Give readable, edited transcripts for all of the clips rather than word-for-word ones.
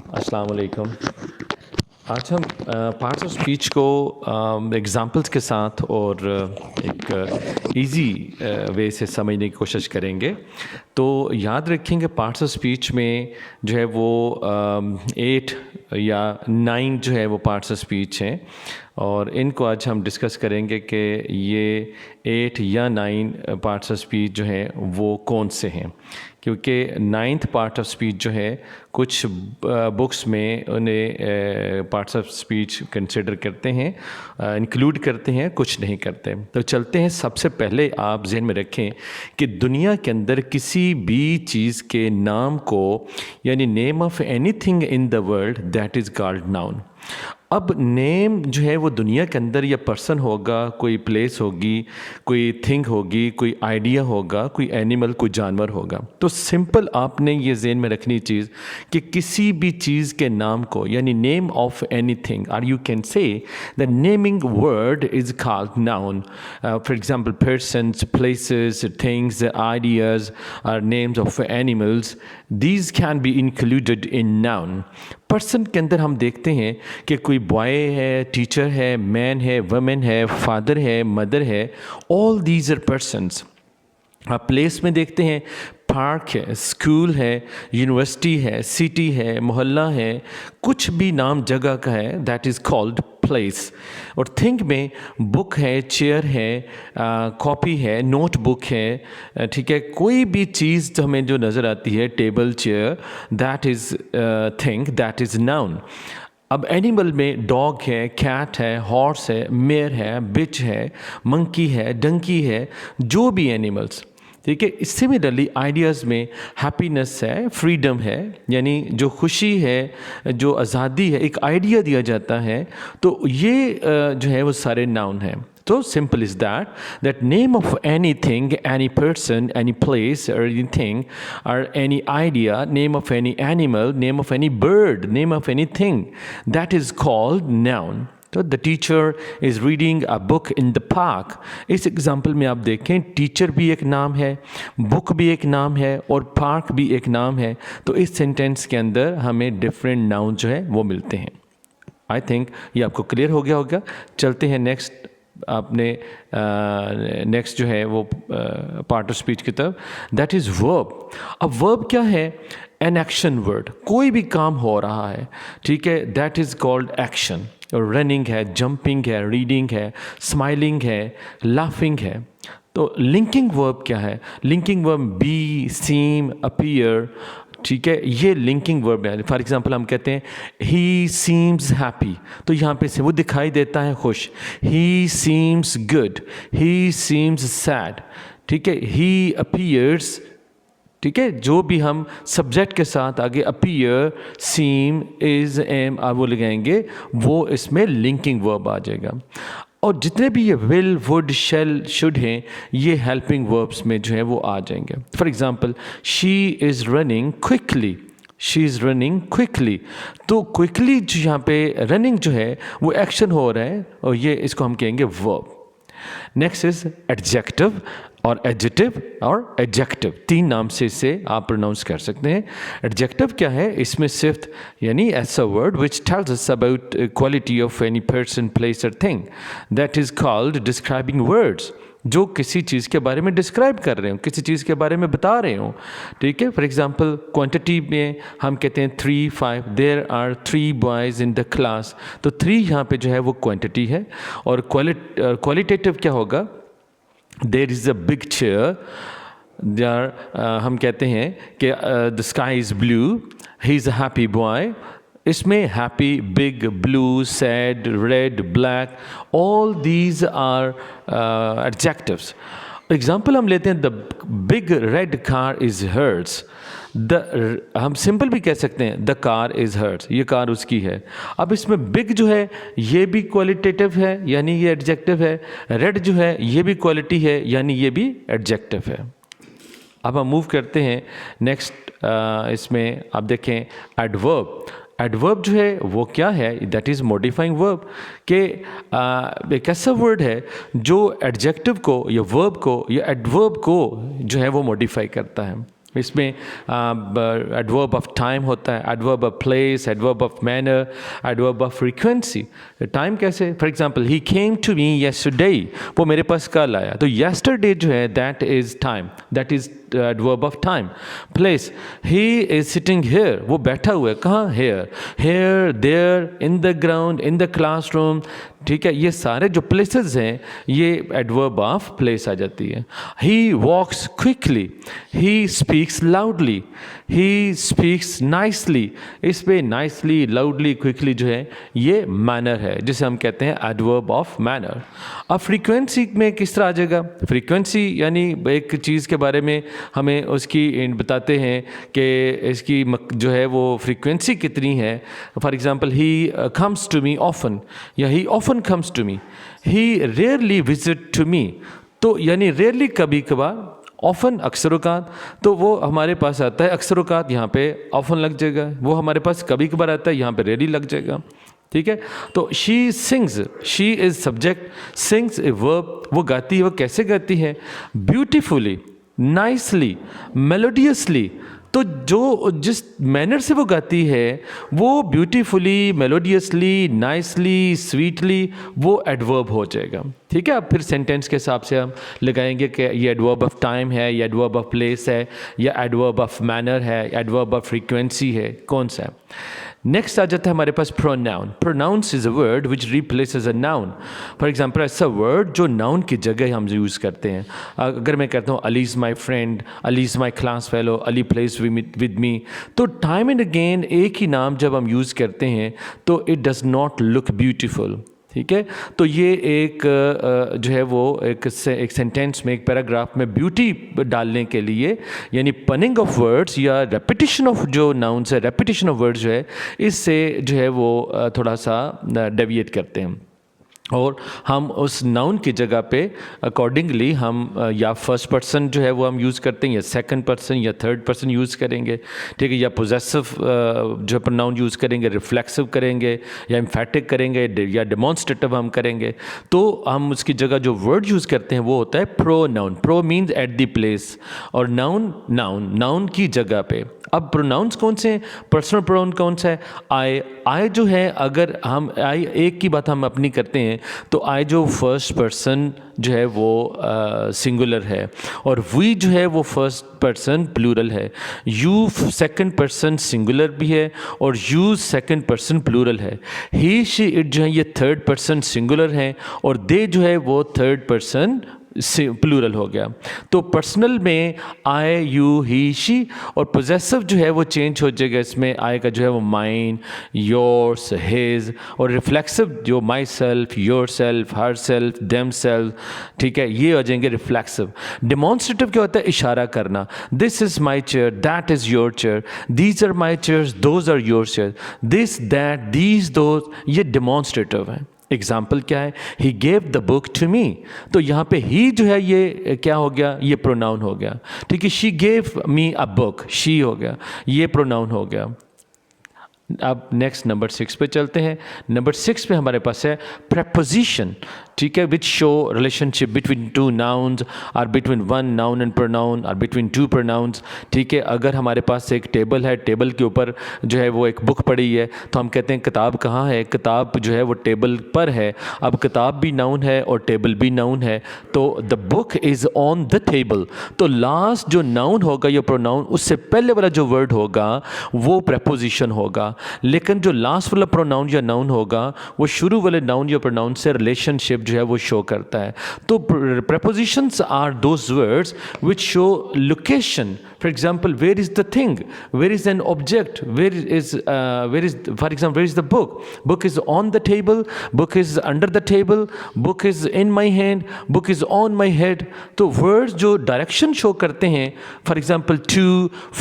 अस्सलाम वालेकुम। आज हम पार्ट्स ऑफ स्पीच को एग्जांपल्स के साथ और एक इजी वे से समझने की कोशिश करेंगे। तो याद रखेंगे पार्ट्स ऑफ स्पीच में जो है वो 8 या 9 जो है वो पार्ट्स ऑफ स्पीच हैं और इनको आज हम डिस्कस करेंगे कि ये 8 या 9 पार्ट्स ऑफ स्पीच जो हैं वो कौन से हैं, क्योंकि 9th पार्ट ऑफ स्पीच जो है कुछ बुक्स में उन्हें पार्ट्स ऑफ स्पीच कंसिडर करते हैं, इंक्लूड करते हैं, कुछ नहीं करते। तो चलते हैं, सबसे पहले आप जहन में रखें कि दुनिया के अंदर किसी भी चीज़ के नाम को यानी name of anything in the world that is called noun. अब नेम जो है वो दुनिया के अंदर या पर्सन होगा, कोई प्लेस होगी, कोई थिंग होगी, कोई आइडिया होगा, कोई एनिमल, कोई जानवर होगा। तो सिंपल आपने ये ज़हन में रखनी चीज़ कि किसी भी चीज़ के नाम को यानी नेम ऑफ एनीथिंग और you can say the naming word is called noun. For example persons, places, things, ideas are names of animals. These can be included in noun. Person के अंदर हम देखते हैं कि कोई बॉय है, टीचर है, मैन है, वुमेन है, फादर है, मदर है, ऑल दीज आर पर्सन्स। आप प्लेस में देखते हैं पार्क है, स्कूल है, यूनिवर्सिटी है, सिटी है, मोहल्ला है, कुछ भी नाम जगह का है दैट इज़ कॉल्ड प्लेस। और थिंक में बुक है, चेयर है, कॉपी है, नोटबुक है, ठीक है, कोई भी चीज़ जो हमें जो नज़र आती है, table, chair, that is think, that is noun. अब एनिमल में डॉग है, कैट है, हॉर्स है, मेयर है, बिच है, मंकी है, डंकी है, जो भी एनिमल्स, ठीक है। सिमिलरली आइडियाज़ में हैप्पीनेस है, फ्रीडम है, यानी जो खुशी है, जो आज़ादी है, एक आइडिया दिया जाता है, तो ये जो है वो सारे नाउन हैं। So simple is that name of anything, any person, any place or anything or any idea, name of any animal, name of any bird, name of anything, that is called noun. तो the teacher is reading a book in the park. इस example में आप देखें teacher भी एक नाम है, book भी एक नाम है और पार्क भी एक नाम है। तो इस सेंटेंस के अंदर हमें डिफरेंट नाउन जो है वो मिलते हैं। आई थिंक ये आपको क्लियर हो गया होगा। चलते हैं नेक्स्ट, आपने नेक्स्ट जो है वो पार्ट ऑफ स्पीच की तरफ, दैट इज़ वर्ब। अब वर्ब क्या है? एन एक्शन वर्ड, कोई भी काम हो रहा है, ठीक है, that is called action. Running है, जंपिंग है, रीडिंग है, स्माइलिंग है, लाफिंग है। तो लिंकिंग वर्ब क्या है? Linking verb be, seem, appear, ठीक है, ये लिंकिंग वर्ब है। फॉर एग्जांपल हम कहते हैं ही सीम्स हैप्पी, तो यहाँ पे से वो दिखाई देता है खुश। ही सीम्स गुड, ही सीम्स सैड, ठीक है, ही अपीयर्स, ठीक है, जो भी हम सब्जेक्ट के साथ आगे अपीयर, सीम, इज, एम वो लगाएंगे वो इसमें लिंकिंग वर्ब आ जाएगा। और जितने भी ये विल, वुड, शैल, शुड हैं ये हेल्पिंग वर्ब्स में जो है वो आ जाएंगे। For example she is running quickly, she is running quickly, तो क्विकली जो यहाँ पे रनिंग जो है वो एक्शन हो रहा है और ये इसको हम कहेंगे वर्ब। नेक्स्ट इज एडजेक्टिव और एडजेक्टिव और एडजेक्टिव, 3 नाम से इसे आप प्रोनाउंस कर सकते हैं। एडजेक्टिव क्या है? इसमें सिर्फ यानी ऐसा word which tells us about quality of any person, place और thing, that is called describing words, जो किसी चीज़ के बारे में डिस्क्राइब कर रहे हो, किसी चीज़ के बारे में बता रहे हो, ठीक है। फॉर एग्जांपल क्वांटिटी में हम कहते हैं 3, 5, there are 3 boys in the class, तो 3 यहाँ पे जो है वो क्वांटिटी है। और क्वालिटेटिव क्या होगा? There is a big chair, हम कहते हैं कि the sky is blue, he is a happy boy. इसमें happy, big, blue, sad, red, black, all these are adjectives. Example हम लेते हैं the big red car is hers, हम simple भी कह सकते हैं द कार इज़ हर्ट्स, ये कार उसकी है। अब इसमें बिग जो है ये भी क्वालिटेटिव है यानी ये एडजेक्टिव है, रेड जो है ये भी क्वालिटी है यानी ये भी एडजेक्टिव है। अब हम मूव करते हैं नेक्स्ट, इसमें आप देखें एडवर्ब। एडवर्ब जो है वो क्या है? दैट इज़ मॉडिफाइंग वर्ब, कि एक ऐसा वर्ड है जो एडजेक्टिव को या वर्ब को या एडवर्ब को जो है वो मॉडिफाई करता है। इसमें एडवर्ब ऑफ टाइम होता है, adverb of place, adverb of manner, adverb of frequency. Time कैसे, for example he came to me yesterday, वो मेरे पास कल आया, तो येस्टरडे जो है that is time, that is adverb of time. Place, he is sitting here, वो बैठा हुआ है, कहाँ, here, here, there, in the ground, in the classroom, ठीक है, ये सारे जो प्लेसेस हैं ये एडवर्ब ऑफ प्लेस आ जाती है। He walks quickly, he speaks loudly, he speaks nicely, इस पे नाइसली, लाउडली, क्विकली जो है ये मैनर है, जिसे हम कहते हैं एडवर्ब ऑफ मैनर। अब फ्रीक्वेंसी में किस तरह आ जाएगा, फ्रीक्वेंसी यानी एक चीज़ के बारे में हमें उसकी बताते हैं कि इसकी जो है वो फ्रीक्वेंसी कितनी है। For example he comes to me often, या he often comes to me, he rarely visit to me, तो यानी रेयरली कभी कभार, ऑफन अक्सरोकात, तो वो हमारे पास आता है अक्सरोकात, यहाँ पे ऑफन लग जाएगा, वो हमारे पास कभी कभार आता है, यहाँ पे रेयरली लग जाएगा, ठीक है। तो she sings, she is subject, sings a verb, वो गाती है, वो कैसे गाती है, ब्यूटीफुली, नाइसली, मेलोडियसली, तो जो जिस मैनर से वो गाती है वो ब्यूटीफुली, मेलोडियसली, नाइसली, स्वीटली, वो एडवर्ब हो जाएगा, ठीक है। अब फिर सेंटेंस के हिसाब से हम लगाएंगे कि ये एडवर्ब ऑफ टाइम है, या एडवर्ब ऑफ प्लेस है, या एडवर्ब ऑफ मैनर है, एडवर्ब ऑफ फ्रीक्वेंसी है, कौन सा है। नेक्स्ट आ जाता है हमारे पास pronoun. Pronouns is a word which replaces a noun. For example ऐसा वर्ड जो नाउन की जगह हम यूज़ करते हैं। अगर मैं कहता हूँ Ali is my friend, Ali is my class fellow, Ali place with me, तो टाइम एंड अगेन एक ही नाम जब हम यूज़ करते हैं तो it does not look beautiful, ठीक है। तो ये एक जो है वो एक सेंटेंस में, एक पैराग्राफ में ब्यूटी डालने के लिए, यानी पनिंग ऑफ वर्ड्स या रेपिटिशन ऑफ जो नाउन्स है, रेपिटिशन ऑफ वर्ड्स जो है, इससे जो है वो थोड़ा सा डेविएट करते हैं, और हम उस नाउन की जगह पे अकॉर्डिंगली हम या फर्स्ट पर्सन जो है वो हम यूज़ करते हैं, या सेकंड पर्सन या थर्ड पर्सन यूज़ करेंगे, ठीक है, या पोजेसिव जो प्रोनाउन यूज़ करेंगे, रिफ्लेक्सिव करेंगे, या एम्फेटिक करेंगे, या डेमोन्स्ट्रेटिव हम करेंगे। तो हम उसकी जगह जो वर्ड यूज़ करते हैं वो होता है pronoun. Pro means at the place, और नाउन नाउन, नाउन की जगह पे। अब प्रोनाउंस कौन से हैं, पर्सनल प्रोनाउन कौन सा है, आई। आई जो है, अगर हम आई एक की बात हम अपनी करते हैं तो आई जो फर्स्ट पर्सन जो है वो सिंगुलर है, और वी जो है वो फर्स्ट पर्सन प्लूरल है, यू सेकंड पर्सन सिंगुलर भी है और यू सेकंड पर्सन प्लूरल है, ही शी इट जो है ये थर्ड पर्सन सिंगुलर है, और दे जो है वो थर्ड पर्सन प्लूरल हो गया। तो पर्सनल में आई, यू, ही, शी, और पोजेसिव जो है वो चेंज हो जाएगा, इसमें आई का जो है वो माइन, योर्स, हिज, और रिफ्लेक्सिव जो my self, your self, her self, them self, ठीक है, ये हो जाएंगे रिफ्लेक्सिव। डेमोन्स्ट्रेटिव क्या होता है, इशारा करना, this is my chair, that is your chair, these are my chairs, those are your chair, this, that, these, those, ये डेमोन्स्ट्रेटिव है। एग्जाम्पल क्या है, he gave the book to me, तो यहाँ पे ही जो है ये क्या हो गया, ये प्रोनाउन हो गया, ठीक है। She gave me a book, she हो गया, ये प्रोनाउन हो गया। अब नेक्स्ट नंबर 6 पे चलते हैं। नंबर 6 पे हमारे पास है प्रेपोजिशन, ठीक है, which show relationship between two nouns, और between one noun and pronoun, और बिटवीन टू प्रोनाउंस, ठीक है। अगर हमारे पास एक टेबल है, टेबल के ऊपर जो है वो एक बुक पड़ी है, तो हम कहते हैं किताब कहाँ है, किताब जो है वो टेबल पर है। अब किताब भी नाउन है और टेबल भी नाउन है, तो the book is on the table, तो लास्ट जो नाउन होगा या प्रोनाउन, उससे पहले वाला जो वर्ड होगा वो प्रेपोजिशन होगा, लेकिन जो लास्ट वाला प्रोनाउन या नाउन होगा वो शुरू वाले नाउन या प्रोनाउन से रिलेशनशिप जो है वो शो करता है। तो prepositions are those words which show location. For example, where is the thing, where is an object, where is for example, where is the book, book is on the table, book is under the table, book is in my hand, book is on my head। तो words जो direction show करते हैं, for example to,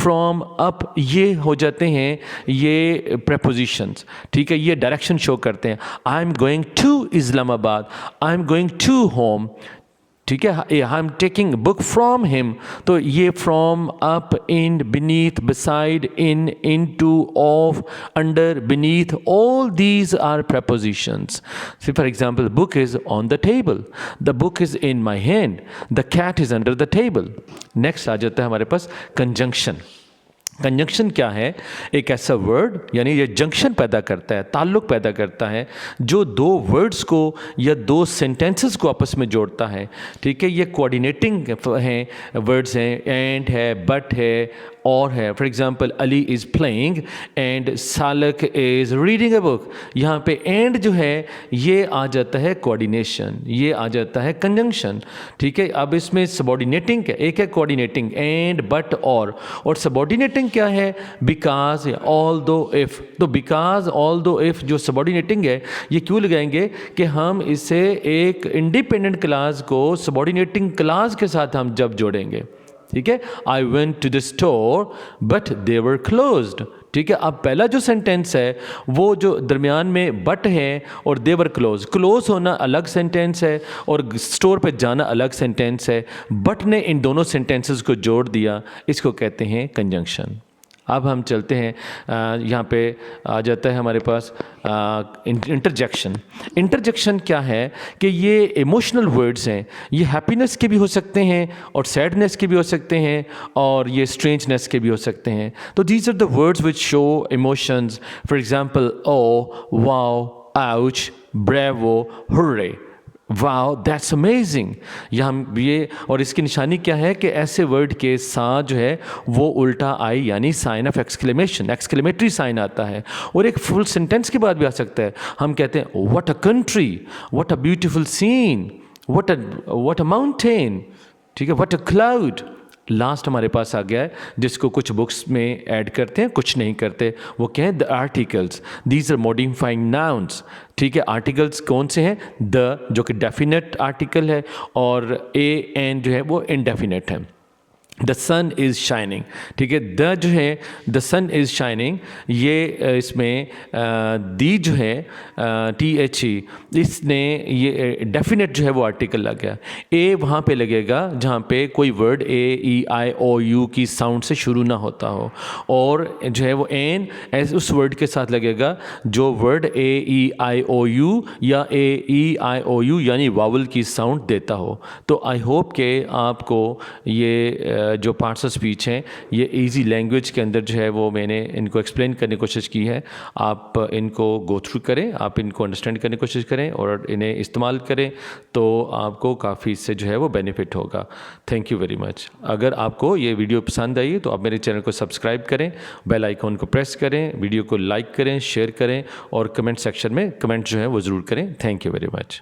from, up, ये हो जाते हैं ये prepositions, ठीक है, ये direction show करते हैं। I am going to Islamabad, I am going to home, ठीक है, I am taking book from him, तो ये from, up, in, beneath, beside, into, of, under, beneath, all these are prepositions. See, for example, book is on the table, the book is in my hand, the cat is under the table. Next आ जाता है हमारे पास conjunction. Conjunction क्या है? एक ऐसा word, यानी ये junction पैदा करता है, ताल्लुक पैदा करता है, जो दो वर्ड्स को या दो सेंटेंसेस को आपस में जोड़ता है। ठीक है, ये कोऑर्डिनेटिंग हैं, वर्ड्स हैं, एंड है, बट है, और है। For example, Ali is playing and सालक इज़ रीडिंग ए बुक। यहाँ पे एंड जो है ये आ जाता है कोऑर्डिनेशन, ये आ जाता है कंजंक्शन। ठीक है, अब इसमें सबऑर्डिनेटिंग क्या, एक है कोऑर्डिनेटिंग, एंड, बट, और सबऑर्डिनेटिंग क्या है? Because, although, if. तो बिकॉज, ऑल दो, इफ़ जो सबऑर्डिनेटिंग है, ये क्यों लगाएंगे कि हम इसे एक इंडिपेंडेंट क्लास को सबऑर्डिनेटिंग क्लास के साथ हम जब जोड़ेंगे। ठीक है, I went to the store but they were closed. ठीक है, अब पहला जो सेंटेंस है वो जो दरमियान में बट है और दे वर क्लोज होना अलग सेंटेंस है और स्टोर पे जाना अलग सेंटेंस है। बट ने इन दोनों सेंटेंसेस को जोड़ दिया, इसको कहते हैं कंजंक्शन। अब हम चलते हैं, यहाँ पे आ जाता है हमारे पास इंटरजेक्शन। इंटरजेक्शन क्या है कि ये इमोशनल वर्ड्स हैं, ये हैप्पीनेस के भी हो सकते हैं और सैडनेस के भी हो सकते हैं और ये स्ट्रेंजनेस के भी हो सकते हैं। तो these are the words which show emotions. For example, oh, wow, ouch, bravo, hurray. Wow, that's amazing. ये और इसकी निशानी क्या है कि ऐसे वर्ड के साथ जो है वो उल्टा आई, यानी sign of exclamation, exclamatory sign आता है। और एक फुल सेंटेंस के बाद भी आ सकता है। हम कहते हैं what a country, what a beautiful scene, what a mountain. ठीक है, व्हाट अ क्लाउड। लास्ट हमारे पास आ गया है जिसको कुछ बुक्स में ऐड करते हैं, कुछ नहीं करते। वो क्या है? The articles. These are modifying nouns. ठीक है, आर्टिकल्स कौन से हैं? द, जो कि डेफिनेट आर्टिकल है, और ए एन जो है वो इनडेफिनेट है। The sun is shining. ठीक है, द जो है द सन इज़ शाइनिंग, ये इसमें दी जो है THE, इसने ये डेफिनेट जो है वो आर्टिकल लग गया। ए वहाँ पे लगेगा जहाँ पे कोई वर्ड AEIOU की साउंड से शुरू ना होता हो, और जो है वो एन ऐसे उस वर्ड के साथ लगेगा जो वर्ड AEIOU या AEIOU यानी वावल की साउंड देता हो। तो आई होप कि आपको ये जो पार्ट्स ऑफ स्पीच हैं ये इजी लैंग्वेज के अंदर जो है वो मैंने इनको एक्सप्लेन करने की कोशिश की है। आप इनको गो थ्रू करें, आप इनको अंडरस्टैंड करने की कोशिश करें और इन्हें इस्तेमाल करें, तो आपको काफ़ी इससे जो है वो बेनिफिट होगा। Thank you very much. अगर आपको ये वीडियो पसंद आई तो आप मेरे चैनल को सब्सक्राइब करें, बेल आइकॉन को प्रेस करें, वीडियो को लाइक करें, शेयर करें और कमेंट सेक्शन में कमेंट जो है वो ज़रूर करें। Thank you very much.